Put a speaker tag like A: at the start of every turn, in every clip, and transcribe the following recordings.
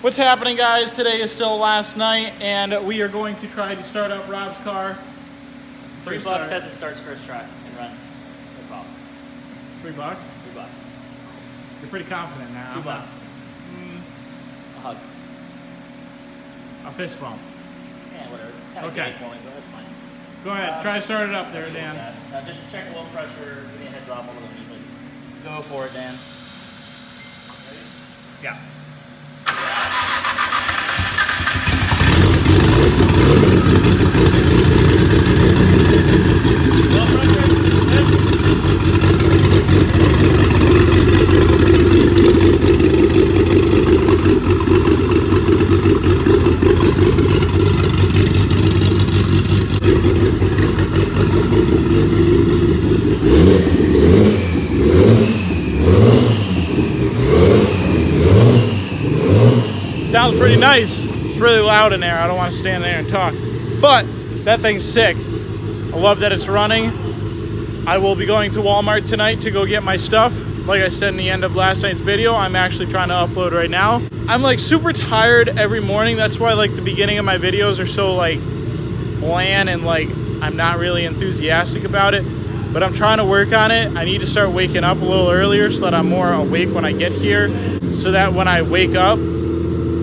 A: What's happening, guys? Today is still last night, and we are going to try to start up Rob's car.
B: $3 says it starts first try and runs. No problem.
A: $3?
B: $3.
A: You're pretty confident now.
B: $2. A hug.
A: A fist bump.
B: Yeah, whatever. Kind of
A: okay.
B: gay for me, but that's fine.
A: Go ahead. Try to start it up there, Dan.
B: Now just check the low pressure. Give me a head drop a little deeply. Go for it, Dan. Ready?
A: Yeah. Sounds pretty nice. It's really loud in there. I don't want to stand there and talk. But that thing's sick. I love that it's running. I will be going to Walmart tonight to go get my stuff. Like I said in the end of last night's video, I'm actually trying to upload right now. I'm like super tired every morning. That's why like the beginning of my videos are so like bland and like I'm not really enthusiastic about it. But I'm trying to work on it. I need to start waking up a little earlier so that I'm more awake when I get here. So that when I wake up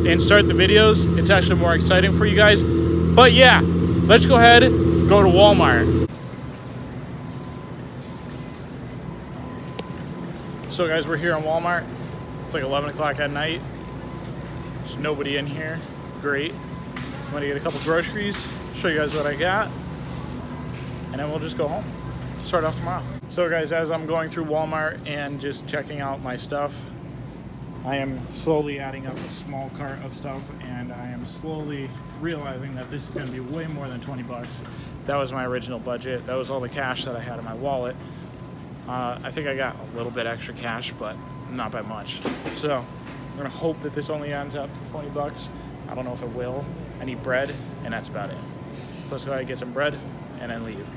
A: and start the videos, it's actually more exciting for you guys. But yeah, let's go ahead, go to Walmart. So guys, we're here in Walmart. It's like 11 o'clock at night. There's nobody in here. Great. I'm gonna get a couple groceries, show you guys what I got, and then we'll just go home. Start off tomorrow. So guys, as I'm going through Walmart and just checking out my stuff, I am slowly adding up a small cart of stuff, and I am slowly realizing that this is going to be way more than 20 bucks. That was my original budget. That was all the cash that I had in my wallet. I think I got a little bit extra cash, but not by much. So I'm going to hope that this only ends up to 20 bucks. I don't know if it will. I need bread, and that's about it. So let's go ahead and get some bread and then leave.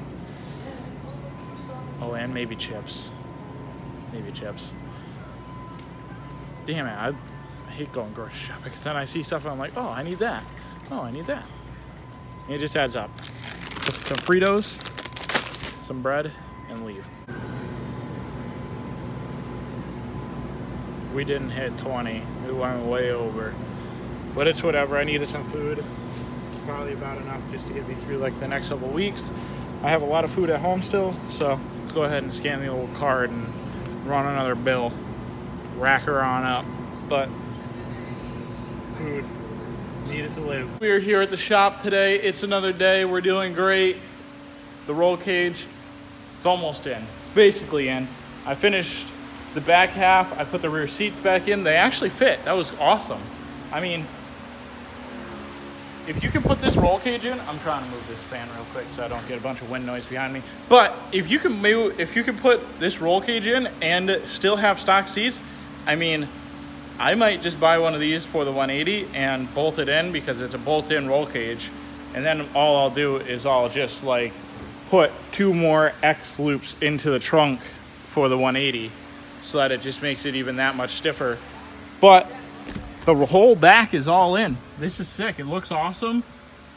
A: Oh, and maybe chips. Maybe chips. Damn it, I hate going grocery shopping because then I see stuff and I'm like, oh, I need that. Oh, I need that. And it just adds up. Just some Fritos, some bread, and leave. We didn't hit 20. We went way over. But it's whatever. I needed some food. It's probably about enough just to get me through like the next couple weeks. I have a lot of food at home still, so let's go ahead and scan the old card and run another bill. Rack her on up, but food needed to live. We are here at the shop today. It's another day. We're doing great. The roll cage, it's almost in. It's basically in. I finished the back half. I put the rear seats back in. They actually fit. That was awesome. I mean, if you can put this roll cage in, I'm trying to move this fan real quick so I don't get a bunch of wind noise behind me. But if you can put this roll cage in and still have stock seats, I mean, I might just buy one of these for the 180 and bolt it in because it's a bolt-in roll cage. And then all I'll do is I'll just like put 2 more X loops into the trunk for the 180 so that it just makes it even that much stiffer. But the whole back is all in. This is sick. It looks awesome.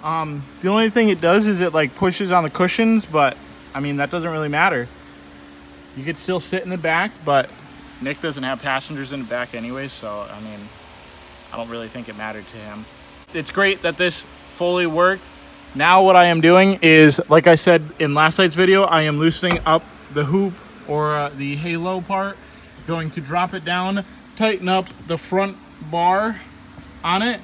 A: The only thing it does is it like pushes on the cushions, but I mean, that doesn't really matter. You could still sit in the back, but Nick doesn't have passengers in the back anyway, so I mean, I don't really think it mattered to him. It's great that this fully worked. Now what I am doing is, like I said in last night's video, I am loosening up the hoop or the halo part. Going to drop it down, tighten up the front bar on it,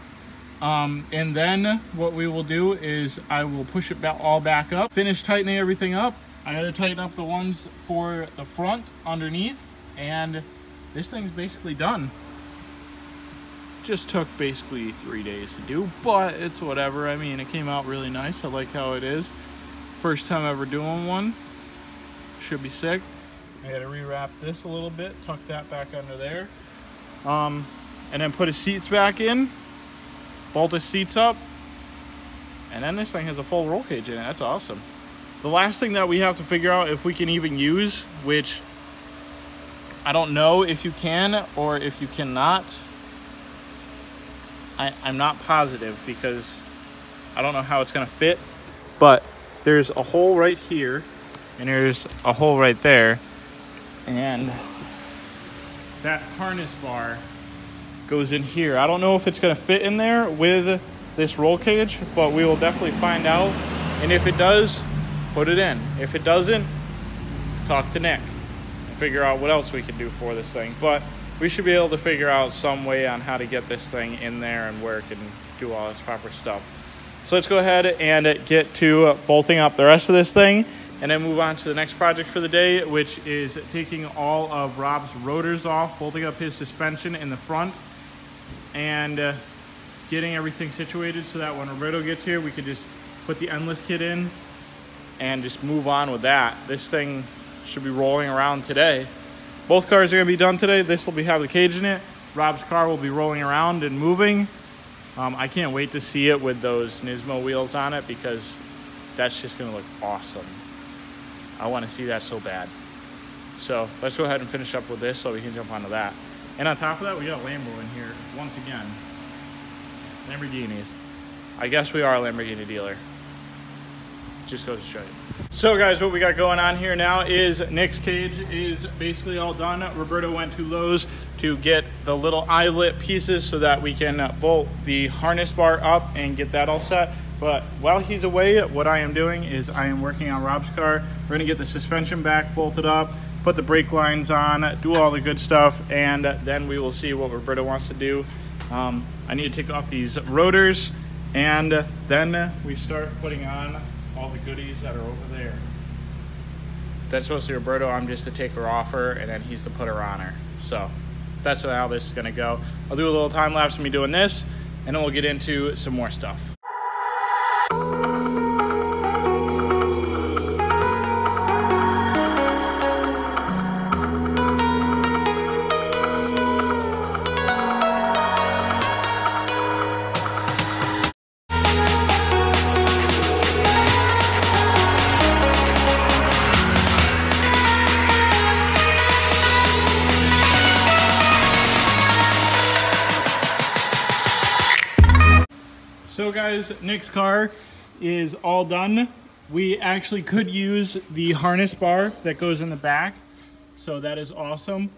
A: and then what we will do is I will push it all back up, finish tightening everything up. I gotta tighten up the ones for the front underneath, and this thing's basically done. Just took basically 3 days to do, but it's whatever. I mean, it came out really nice. I like how it is. First time ever doing one. Should be sick. I gotta rewrap this a little bit, tuck that back under there. And then put his seats back in, bolt his seats up, and then this thing has a full roll cage in it. That's awesome. The last thing that we have to figure out if we can even use, which I don't know if you can or if you cannot, I'm not positive because I don't know how it's gonna fit, but there's a hole right here and there's a hole right there, and that harness bar goes in here. I don't know if it's gonna fit in there with this roll cage, but we will definitely find out. And if it does, put it in. If it doesn't, talk to Nick and figure out what else we can do for this thing. But we should be able to figure out some way on how to get this thing in there and work and do all this proper stuff. So let's go ahead and get to bolting up the rest of this thing and then move on to the next project for the day, which is taking all of Rob's rotors off, bolting up his suspension in the front, and getting everything situated so that when Roberto gets here, we could just put the endless kit in and just move on with that. This thing should be rolling around today. Both cars are gonna be done today. This will have the cage in it. Rob's car will be rolling around and moving. I can't wait to see it with those Nismo wheels on it because that's just gonna look awesome. I wanna see that so bad. So let's go ahead and finish up with this so we can jump onto that. And on top of that, we got Lambo in here once again. Lamborghinis. I guess we are a Lamborghini dealer. Just goes to show you. So guys, what we got going on here now is Nick's cage is basically all done. Roberto went to Lowe's to get the little eyelet pieces so that we can bolt the harness bar up and get that all set. But while he's away, what I am doing is I am working on Rob's car. We're gonna get the suspension back bolted up, put the brake lines on, do all the good stuff, and then we will see what Roberto wants to do. I need to take off these rotors, and then we start putting on all the goodies that are over there. That's supposed to be Roberto. I'm just the taker offer, and then he's the putter on. So that's how this is gonna go. I'll do a little time lapse of me doing this, and then we'll get into some more stuff. So guys, Nick's car is all done. We actually could use the harness bar that goes in the back, so that is awesome.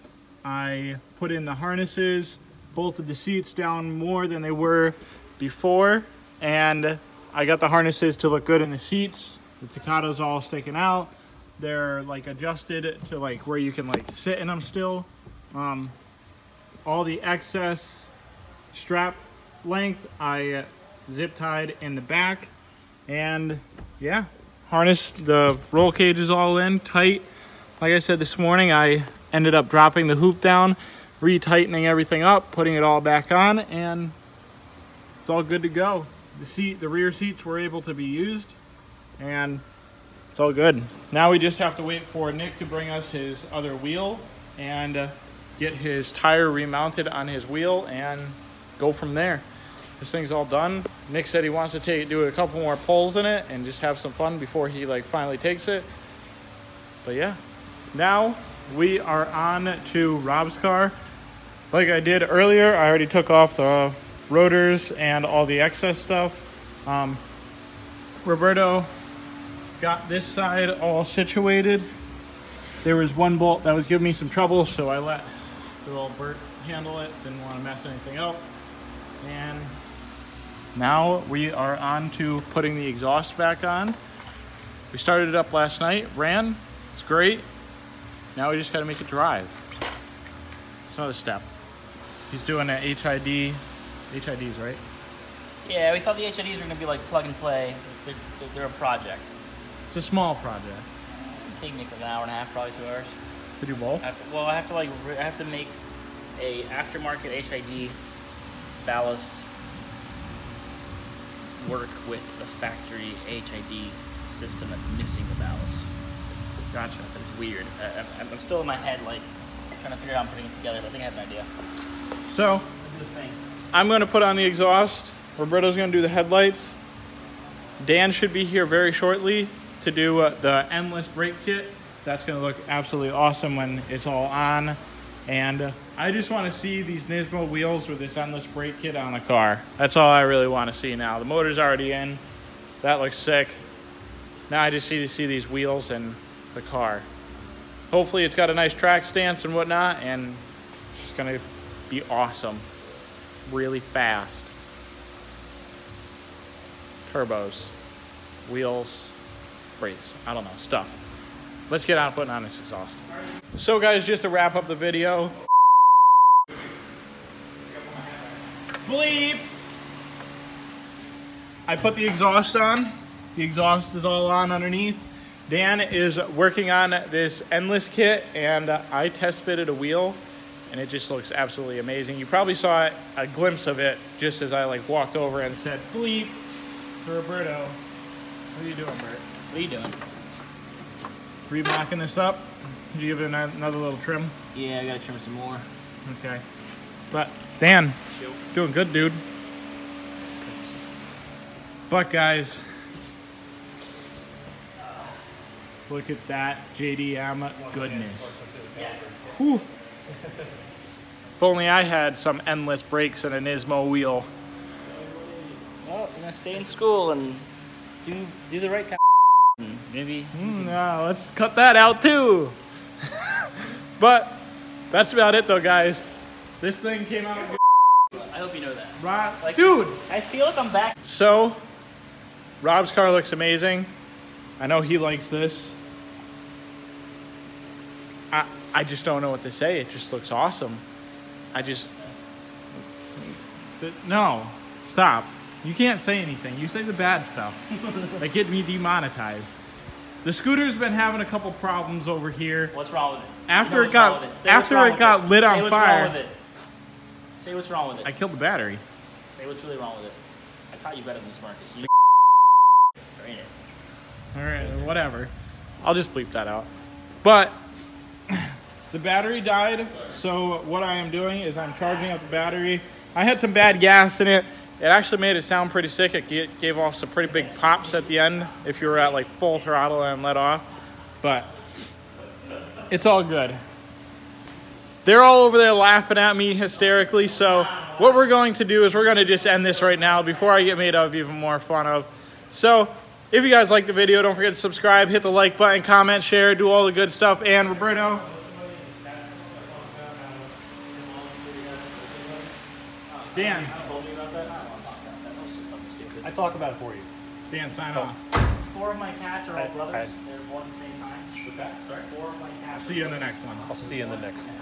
A: I put in the harnesses, bolted the seats down more than they were before, and I got the harnesses to look good in the seats. The Tacato's all sticking out. They're like adjusted to like where you can like sit in them still. All the excess strap length I zip tied in the back, and yeah, harness, the roll cage is all in tight. Like I said this morning, I ended up dropping the hoop down, retightening everything up, putting it all back on, and it's all good to go. The rear seats were able to be used, and it's all good. Now we just have to wait for Nick to bring us his other wheel and get his tire remounted on his wheel and go from there. This thing's all done. Nick said he wants to do a couple more pulls in it and just have some fun before he like finally takes it. But yeah, now we are on to Rob's car. Like I did earlier, I already took off the rotors and all the excess stuff. Roberto got this side all situated. There was one bolt that was giving me some trouble, so I let the little Bert handle it. Didn't want to mess anything up. And now we are on to putting the exhaust back on. We started it up last night, ran, it's great. Now we just gotta make it drive. It's another step. He's doing an HIDs, right?
B: Yeah, we thought the HIDs were gonna be like plug and play. They're a project.
A: It's a small project.
B: It'll take me like an hour and a half, probably 2 hours.
A: To do both?
B: I have to make a aftermarket HID ballast work with the factory HID system that's missing the ballast.
A: Gotcha.
B: But it's weird. I'm still in my head, like, trying to figure out how I'm putting it together, but I think I have an idea.
A: So,
B: I'll do the thing.
A: I'm gonna put on the exhaust. Roberto's gonna do the headlights. Dan should be here very shortly to do the endless brake kit. That's gonna look absolutely awesome when it's all on. And I just want to see these Nismo wheels with this endless brake kit on a car. That's all I really want to see now. The motor's already in. That looks sick. Now I just need to see these wheels in the car. Hopefully it's got a nice track stance and whatnot, and it's gonna be awesome. Really fast. Turbos, wheels, brakes, I don't know, stuff. Let's get on putting on this exhaust. So guys, just to wrap up the video. Bleep! I put the exhaust on. The exhaust is all on underneath. Dan is working on this endless kit, and I test fitted a wheel, and it just looks absolutely amazing. You probably saw a glimpse of it just as I like walked over and said bleep to Roberto. What are you doing, Bert?
B: What are you doing?
A: Remocking this up. Did you give it another little trim?
B: Yeah, I gotta trim some more.
A: Okay. But Dan, doing good, dude.
B: Thanks.
A: But guys, look at that JDM goodness.
B: Yes.
A: Whew. If only I had some endless brakes and a Nismo wheel.
B: Well, I'm gonna stay in school and do the right kind of maybe.
A: No, let's cut that out too. But that's about it though, guys. This thing came out good.
B: I hope you know that.
A: Rob,
B: Like,
A: dude.
B: I feel like I'm back.
A: So, Rob's car looks amazing. I know he likes this. I just don't know what to say. It just looks awesome. No, stop. You can't say anything. You say the bad stuff. That get me demonetized. The scooter's been having a couple problems over here.
B: What's wrong with it?
A: After it got lit on fire.
B: Say what's wrong with it.
A: I killed the battery.
B: Say what's really wrong with it. I taught you better than this, Marcus. You ain't it.
A: All right, whatever. I'll just bleep that out. But the battery died, so what I am doing is I'm charging up the battery. I had some bad gas in it. It actually made it sound pretty sick. It gave off some pretty big pops at the end if you were at like full throttle and let off. But it's all good. They're all over there laughing at me hysterically, so what we're going to do is we're going to just end this right now before I get made of even more fun of. So if you guys liked the video, don't forget to subscribe, hit the like button, comment, share, do all the good stuff. And Roberto. Dan.
B: I talk about it for you.
A: Dan, sign off.
B: 4 of my cats are all brothers. They're born at the same time.
C: What's that?
B: Sorry? 4 of my cats.
A: I'll see you in the next one.
C: I'll see you in the next one.